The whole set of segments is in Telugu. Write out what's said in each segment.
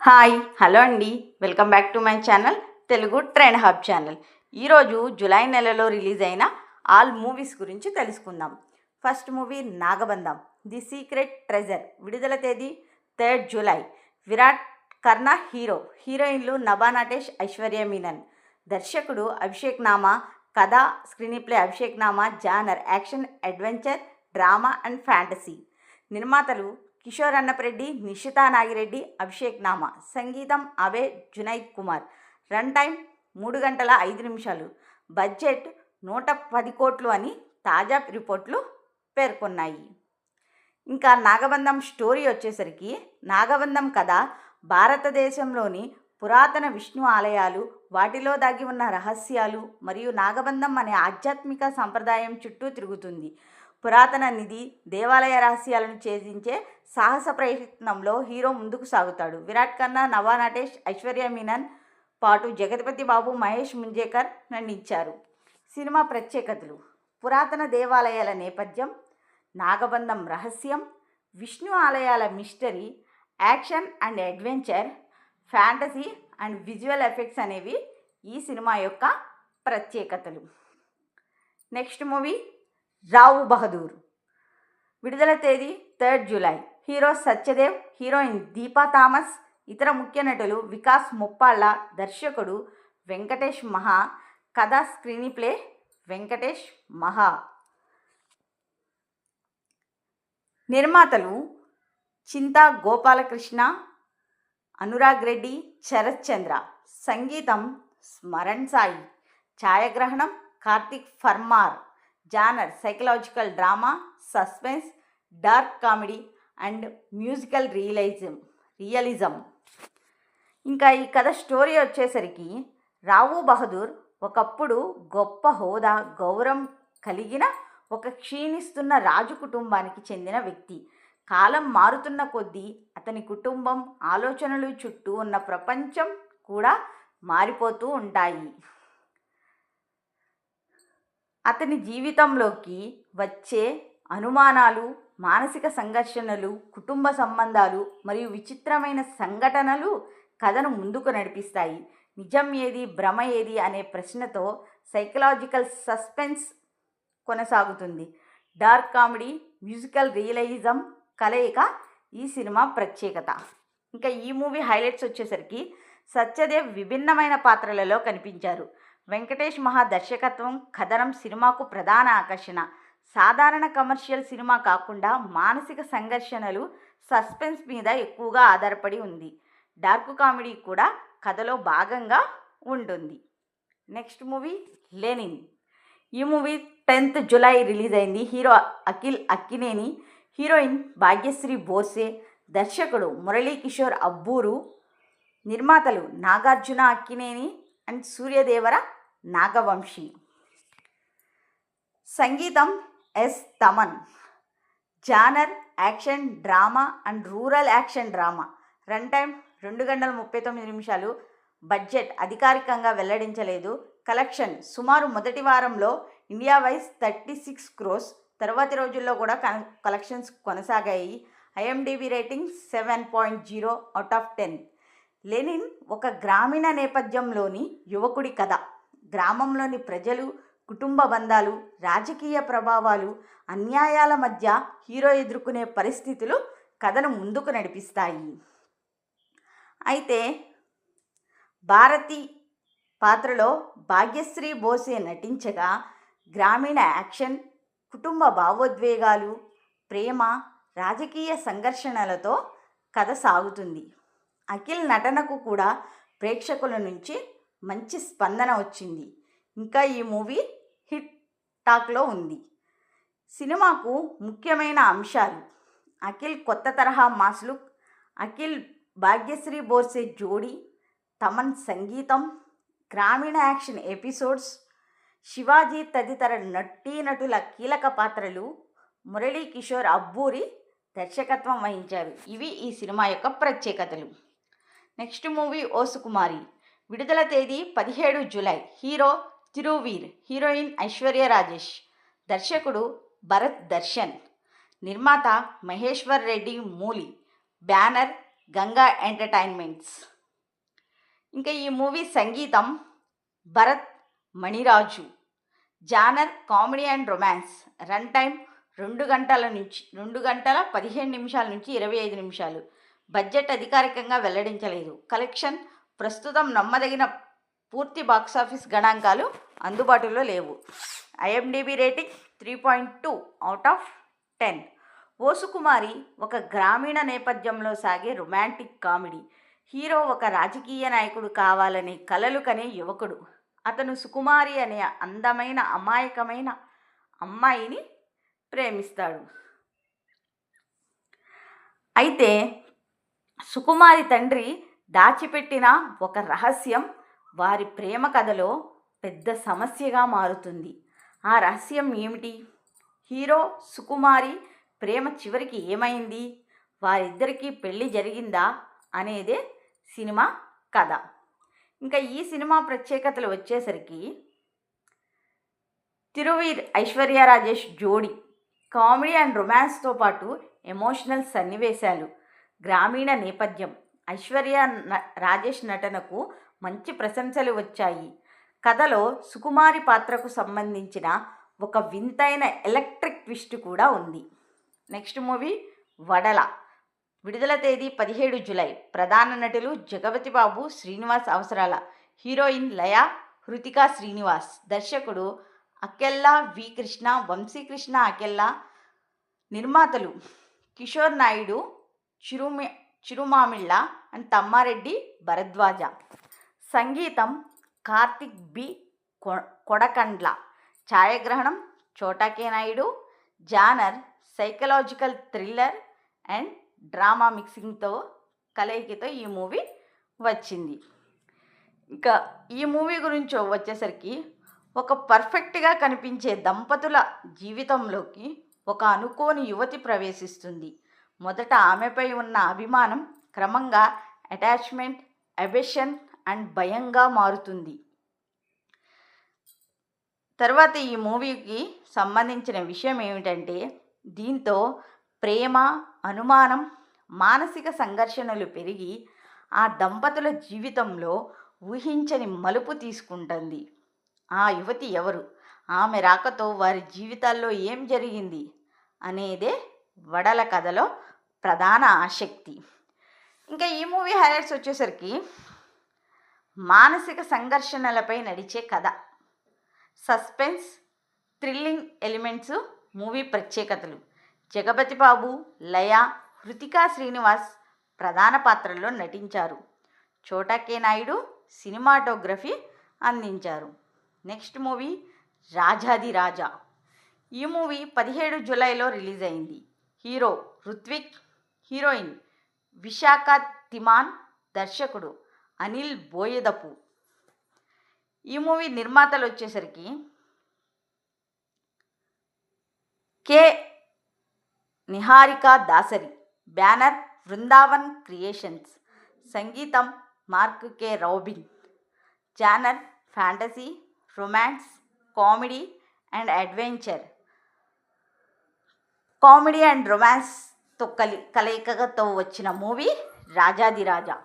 హాయ్ హలో అండి, welcome back to my channel Telugu trend hub channel. ఈరోజు జూలై నెలలో రిలీజ్ అయిన ఆల్ మూవీస్ గురించి తెలుసుకుందాం. First movie Nagabandham the secret treasure, విడుదల తేదీ 3 జూలై. విరాట్ కర్ణ హీరో, హీరోయిన్లు నభా నటేష్, ఐశ్వర్య మీనన్. దర్శకుడు అభిషేక్ నామా, కథ screen play Abhishek Nama, genre action adventure drama and fantasy. నిర్మాతలు కిషోర్ అన్నపరెడ్డి, నిషితా నాగిరెడ్డి, అభిషేక్ నామా. సంగీతం అబే జునైద్ కుమార్. రన్ టైం 3 గంటల 5 నిమిషాలు. బడ్జెట్ 110 కోట్లు అని తాజా రిపోర్ట్లు పేర్కొన్నాయి. ఇంకా నాగబంధం స్టోరీ వచ్చేసరికి, నాగబంధం కథ భారతదేశంలోని పురాతన విష్ణు ఆలయాలు, వాటిలో దాగి ఉన్న రహస్యాలు మరియు నాగబంధం అనే ఆధ్యాత్మిక సంప్రదాయం చుట్టూ తిరుగుతుంది. పురాతన నిధి, దేవాలయ రహస్యాలను ఛేదించే సాహస ప్రయత్నంలో హీరో ముందుకు సాగుతాడు. విరాట్ ఖన్నా, నభా నటేష్, ఐశ్వర్య మీనన్ పాటు జగపతి బాబు, మహేష్ ముంజేకర్ నటించారు. సినిమా ప్రత్యేకతలు: పురాతన దేవాలయాల నేపథ్యం, నాగబంధం రహస్యం, విష్ణు ఆలయాల mystery, action and adventure, fantasy and visual effects అనేవి ఈ సినిమా యొక్క ప్రత్యేకతలు. నెక్స్ట్ మూవీ రావు బహదూర్, విడుదల తేదీ 3 July. Hero Satyadev, heroine Deepa Thomas. ఇతర ముఖ్య నటులు వికాస్ ముప్పాళ్ళ. దర్శకుడు వెంకటేష్ మహా. కథ స్క్రీన్ ప్లే వెంకటేష్ మహా. నిర్మాతలు చింతా గోపాలకృష్ణ, అనురాగ్ రెడ్డి, శరత్ చంద్ర. సంగీతం స్మరణ్ సాయి. ఛాయాగ్రహణం Karthik Farmar. Genre psychological drama, suspense, dark comedy and musical realism. ఇంకా ఈ కథ స్టోరీ వచ్చేసరికి, రావు బహదూర్ ఒకప్పుడు గొప్ప హోదా, గౌరవం కలిగిన ఒక క్షీణిస్తున్న రాజు కుటుంబానికి చెందిన వ్యక్తి. కాలం మారుతున్న కొద్దీ అతని కుటుంబం, ఆలోచనలు, చుట్టూ ఉన్న ప్రపంచం కూడా మారిపోతూ ఉంటాయి. అతని జీవితంలోకి వచ్చే అనుమానాలు, మానసిక సంఘర్షణలు, కుటుంబ సంబంధాలు మరియు విచిత్రమైన సంఘటనలు కథను ముందుకు నడిపిస్తాయి. నిజం ఏది, భ్రమ ఏది అనే ప్రశ్నతో సైకలాజికల్ సస్పెన్స్ కొనసాగుతుంది. డార్క్ కామెడీ, మ్యూజికల్ రియలిజం కలయిక ఈ సినిమా ప్రత్యేకత. ఇంకా ఈ మూవీ హైలైట్స్ వచ్చేసరికి, సత్యదేవ్ విభిన్నమైన పాత్రలలో కనిపించారు. వెంకటేష్ మహా దర్శకత్వం, కథనం సినిమాకు ప్రధాన ఆకర్షణ. సాధారణ కమర్షియల్ సినిమా కాకుండా మానసిక సంఘర్షణలు, సస్పెన్స్ మీద ఎక్కువగా ఆధారపడి ఉంది. డార్క్ కామెడీ కూడా కథలో భాగంగా ఉంటుంది. Next movie Lenin. ఈ మూవీ 10th జూలై రిలీజ్ అయింది. Hero Akhil Akkineni, heroine Bhagyashri Borse. దర్శకుడు మురళీ కిషోర్ అబ్బూరు. నిర్మాతలు నాగార్జున అక్కినేని అండ్ సూర్యదేవర నాగవంశీ. సంగీతం S Thaman. Genre action drama and rural action drama. Run time 2 గంటల 39 నిమిషాలు. బడ్జెట్ అధికారికంగా వెల్లడించలేదు. కలెక్షన్ సుమారు మొదటి వారంలో ఇండియా వైజ్ 36 crores. తర్వాతి రోజుల్లో కూడా కలెక్షన్స్ కొనసాగాయి. IMDb rating 7.0 out of 10. Lenin ఒక గ్రామీణ నేపథ్యంలోని యువకుడి కథ. గ్రామంలోని ప్రజలు, కుటుంబ బంధాలు, రాజకీయ ప్రభావాలు, అన్యాయాల మధ్య హీరో ఎదుర్కొనే పరిస్థితులు కథను ముందుకు నడిపిస్తాయి. అయితే భారతి పాత్రలో భాగ్యశ్రీ బోసే నటించగా, గ్రామీణ యాక్షన్, కుటుంబ భావోద్వేగాలు, ప్రేమ, రాజకీయ సంఘర్షణలతో కథ సాగుతుంది. అఖిల్ నటనకు కూడా ప్రేక్షకుల నుంచి మంచి స్పందన వచ్చింది. ఇంకా ఈ మూవీ హిట్ టాక్లో ఉంది. సినిమాకు ముఖ్యమైన అంశాలు: అఖిల్ కొత్త తరహా మాస్ లుక్, అఖిల్ భాగ్యశ్రీ బోర్సే జోడీ, తమన్ సంగీతం, గ్రామీణ యాక్షన్ ఎపిసోడ్స్, శివాజీ తదితర నటీనటుల కీలక పాత్రలు, మురళీ కిషోర్ అబ్బూరి దర్శకత్వం వహించారు. ఇవి ఈ సినిమా యొక్క ప్రత్యేకతలు. నెక్స్ట్ మూవీ ఓసుకుమారి, విడుదల తేదీ 17 July. Hero Thiruveer, heroine Aishwarya Rajesh. దర్శకుడు భరత్ దర్శన్. నిర్మాత మహేశ్వర్ రెడ్డి మూలి. Banner Ganga entertainments. ఇంకా ఈ మూవీ సంగీతం Bharath Maniraju. Genre comedy and romance. Run time 2 గంటల 15 నిమిషాల నుంచి 25 నిమిషాలు. బడ్జెట్ అధికారికంగా వెల్లడించలేదు. కలెక్షన్ ప్రస్తుతం నమ్మదగిన పూర్తి బాక్సాఫీస్ గణాంకాలు అందుబాటులో లేవు. IMDb rating 3.2 out of 10. ఓసుకుమారి ఒక గ్రామీణ నేపథ్యంలో సాగే రొమాంటిక్ కామెడీ. హీరో ఒక రాజకీయ నాయకుడు కావాలనే కలలు కనే యువకుడు. అతను సుకుమారి అనే అందమైన అమాయకమైన అమ్మాయిని ప్రేమిస్తాడు. అయితే సుకుమారి తండ్రి దాచిపెట్టిన ఒక రహస్యం వారి ప్రేమ కథలో పెద్ద సమస్యగా మారుతుంది. ఆ రహస్యం ఏమిటి? హీరో సుకుమారి ప్రేమ చివరికి ఏమైంది? వారిద్దరికీ పెళ్ళి జరిగిందా అనేదే సినిమా కథ. ఇంకా ఈ సినిమా ప్రత్యేకతలు వచ్చేసరికి తిరువీర్ ఐశ్వర్య రాజేష్ జోడి, కామెడీ అండ్ రొమాన్స్తో పాటు ఎమోషనల్ సన్నివేశాలు, గ్రామీణ నేపథ్యం. ఐశ్వర్య రాజేష్ నటనకు మంచి ప్రశంసలు వచ్చాయి. కథలో సుకుమారి పాత్రకు సంబంధించిన ఒక వింతైన ఎలక్ట్రిక్ ట్విస్ట్ కూడా ఉంది. Next movie Vadala. విడుదల తేదీ 17 జూలై. ప్రధాన నటులు జగపతి బాబు, శ్రీనివాస్ అవసరాల. హీరోయిన్ లయ, హృతికా శ్రీనివాస్. దర్శకుడు అకెల్లా వి కృష్ణ, వంశీకృష్ణ అకెల్లా. నిర్మాతలు కిషోర్ నాయుడు, చిరుమామిళ్ళ అండ్ తమ్మారెడ్డి భరద్వాజ. సంగీతం కార్తిక్ బి కొడకండ్ల. ఛాయాగ్రహణం Chota K Naidu. Genre psychological thriller and drama మిక్సింగ్తో కలయికతో ఈ మూవీ వచ్చింది. ఇంకా ఈ మూవీ గురించి వచ్చేసరికి ఒక పర్ఫెక్ట్గా కనిపించే దంపతుల జీవితంలోకి ఒక అనుకోని యువతి ప్రవేశిస్తుంది. మొదట ఆమెపై ఉన్న అభిమానం క్రమంగా అటాచ్మెంట్, అబెషన్ అండ్ భయంగా మారుతుంది. తర్వాత ఈ మూవీకి సంబంధించిన విషయం ఏమిటంటే, దీంతో ప్రేమ, అనుమానం, మానసిక సంఘర్షణలు పెరిగి ఆ దంపతుల జీవితంలో ఊహించని మలుపు తీసుకుంటుంది. ఆ యువతి ఎవరు? ఆమె రాకతో వారి జీవితాల్లో ఏం జరిగింది అనేదే వడల కథలో ప్రధాన ఆసక్తి. ఇంకా ఈ మూవీ హైలైట్స్ వచ్చేసరికి మానసిక సంఘర్షణలపై నడిచే కథ, సస్పెన్స్, థ్రిల్లింగ్ ఎలిమెంట్స్. మూవీ ప్రత్యేకతలు: జగపతి బాబు, లయ, హృతికా శ్రీనివాస్ ప్రధాన పాత్రల్లో నటించారు. చోటాకే నాయుడు సినిమాటోగ్రఫీ అందించారు. Next movie Rajadhi Raja. ఈ మూవీ 17 జూలైలో రిలీజ్ అయింది. హీరో రుత్విక్, హీరోయిన్ విశాఖ తిమాన్, దర్శకుడు అనిల్ బోయదపు. ఈ మూవీ నిర్మాతలు వచ్చేసరికి K Niharika Dasari. Banner Brindavan creations. సంగీతం Mark K Robin. Genre fantasy, romance, comedy and adventure. Comedy and రొమాన్స్తో కలయికతో వచ్చిన మూవీ రాజాది రాజా.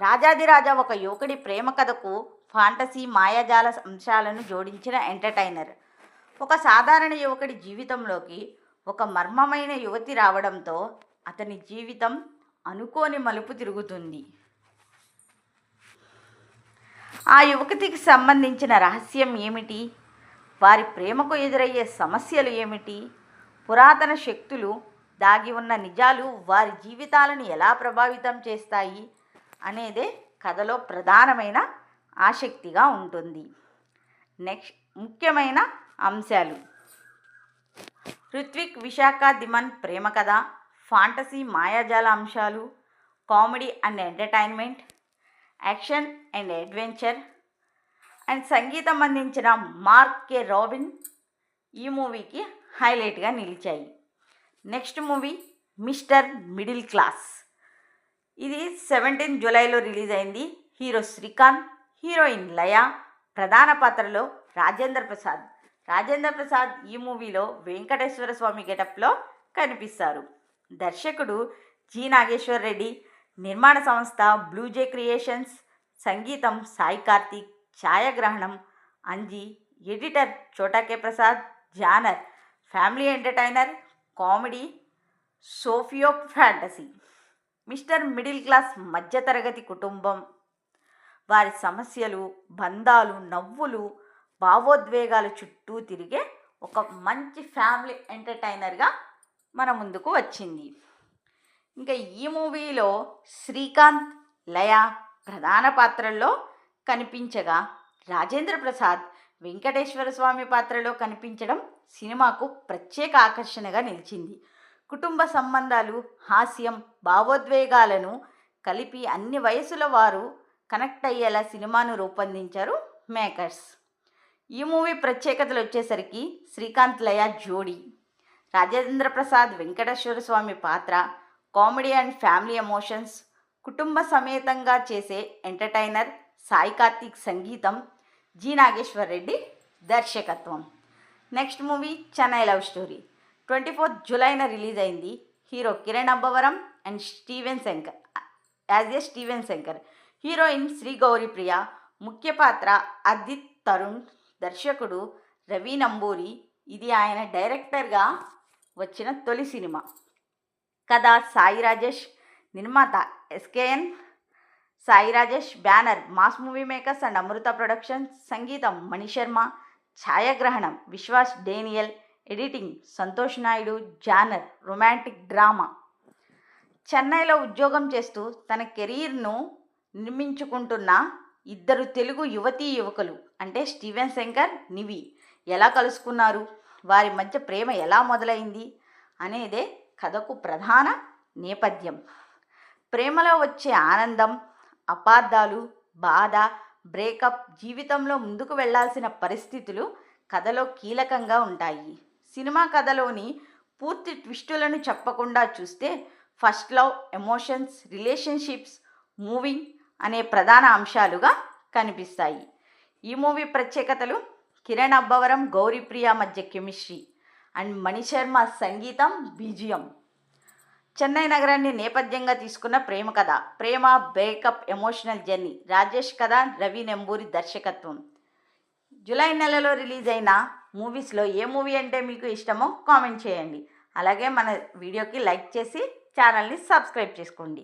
రాజాది రాజా ఒక యువకుడి ప్రేమ కథకు ఫాంటసీ, మాయాజాల అంశాలను జోడించిన ఎంటర్టైనర్. ఒక సాధారణ యువకుడి జీవితంలోకి ఒక మర్మమైన యువతి రావడంతో అతని జీవితం అనుకోని మలుపు తిరుగుతుంది. ఆ యువతికి సంబంధించిన రహస్యం ఏమిటి? వారి ప్రేమకు ఎదురయ్యే సమస్యలు ఏమిటి? పురాతన శక్తులు, దాగి ఉన్న నిజాలు వారి జీవితాలను ఎలా ప్రభావితం చేస్తాయి అనేదే కథలో ప్రధానమైన ఆసక్తిగా ఉంటుంది. నెక్స్ట్ ముఖ్యమైన అంశాలు: రుత్విక్, విశాఖ దిమన్ ప్రేమ కథ, ఫాంటసీ, మాయాజాల అంశాలు, comedy and entertainment, action and adventure and సంగీతం అందించిన మార్క్ కె రాబిన్ ఈ మూవీకి హైలైట్గా నిలిచాయి. Next movie mister middle class. ఇది 17 జూలైలో రిలీజ్ అయింది. హీరో శ్రీకాంత్, హీరోయిన్ లయ. ప్రధాన పాత్రలో రాజేంద్ర ప్రసాద్ ఈ మూవీలో వెంకటేశ్వర స్వామి గెటప్లో కనిపిస్తారు. దర్శకుడు జి నాగేశ్వర్ రెడ్డి. నిర్మాణ సంస్థ బ్లూజే క్రియేషన్స్, సంగీతం సాయి కార్తీక్, ఛాయాగ్రహణం Anji, editor Chota K Prasad, genre family entertainer, comedy, సోఫియో ఫ్యాంటసీ. మిస్టర్ మిడిల్ క్లాస్ మధ్యతరగతి కుటుంబం, వారి సమస్యలు, బంధాలు, నవ్వులు, భావోద్వేగాల చుట్టూ తిరిగే ఒక మంచి ఫ్యామిలీ ఎంటర్టైనర్గా మన ముందుకు వచ్చింది. ఇంకా ఈ మూవీలో శ్రీకాంత్, లయ ప్రధాన పాత్రల్లో కనిపించగా రాజేంద్ర ప్రసాద్ వెంకటేశ్వర స్వామి పాత్రలో కనిపించడం సినిమాకు ప్రత్యేక ఆకర్షణగా నిలిచింది. కుటుంబ సంబంధాలు, హాస్యం, భావోద్వేగాలను కలిపి అన్ని వయసుల వారు కనెక్ట్ అయ్యేలా సినిమాను రూపొందించారు మేకర్స్. ఈ మూవీ ప్రత్యేకతలు వచ్చేసరికి శ్రీకాంత్ లయ జోడీ, రాజేంద్ర ప్రసాద్ వెంకటేశ్వర స్వామి పాత్ర, కామెడీ అండ్ ఫ్యామిలీ ఎమోషన్స్, కుటుంబ సమేతంగా చేసే ఎంటర్టైనర్ సాయి కార్తీక్ సంగీతం, జి నాగేశ్వర్ రెడ్డి దర్శకత్వం. Next movie Chennai love story 24th జూలైన రిలీజ్ అయింది. Hero Kiran Abbavaram and Steven Shankar Steven Shankar, heroine Sri Gauripriya, ముఖ్య పాత్ర అదిత్ తరుణ్, దర్శకుడు రవి నంబూరి. ఇది ఆయన డైరెక్టర్గా వచ్చిన తొలి సినిమా. కథ సాయి రాజేష్, నిర్మాత SKN Sai Rajesh, banner mass movie makers and Amrutha productions, సంగీతం మణిశర్మ, ఛాయాగ్రహణం Vishwas Daniel, editing Santosh Naidu, genre romantic drama. చెన్నైలో ఉద్యోగం చేస్తూ తన కెరీర్ను నిర్మించుకుంటున్న ఇద్దరు తెలుగు యువతీ యువకులు అంటే స్టీవెన్ శంకర్, నివి ఎలా కలుసుకున్నారు, వారి మధ్య ప్రేమ ఎలా మొదలైంది అనేదే కథకు ప్రధాన నేపథ్యం. ప్రేమలో వచ్చే ఆనందం, అపార్థాలు, బాధ, బ్రేకప్, జీవితంలో ముందుకు వెళ్లాల్సిన పరిస్థితులు కథలో కీలకంగా ఉంటాయి. సినిమా కథలోని పూర్తి ట్విస్టులను చెప్పకుండా చూస్తే first love, emotions, relationships, moving అనే ప్రధాన అంశాలుగా కనిపిస్తాయి. ఈ మూవీ ప్రత్యేకతలు కిరణ్ అబ్బవరం, గౌరీప్రియ మధ్య కెమిస్ట్రీ అండ్ మణిశర్మ సంగీతం, బీజియం. చెన్నై నగరాన్ని నేపథ్యంగా తీసుకున్న ప్రేమ కథ, ప్రేమ, బ్రేకప్, ఎమోషనల్ జర్నీ. రాజేష్ కథ, రవి నెంబూరి దర్శకత్వం. జూలై నెలలో రిలీజ్ అయిన మూవీస్లో ఏ మూవీ అంటే మీకు ఇష్టమో కామెంట్ చేయండి. అలాగే మన వీడియోకి లైక్ చేసి ఛానల్ని సబ్స్క్రైబ్ చేసుకోండి.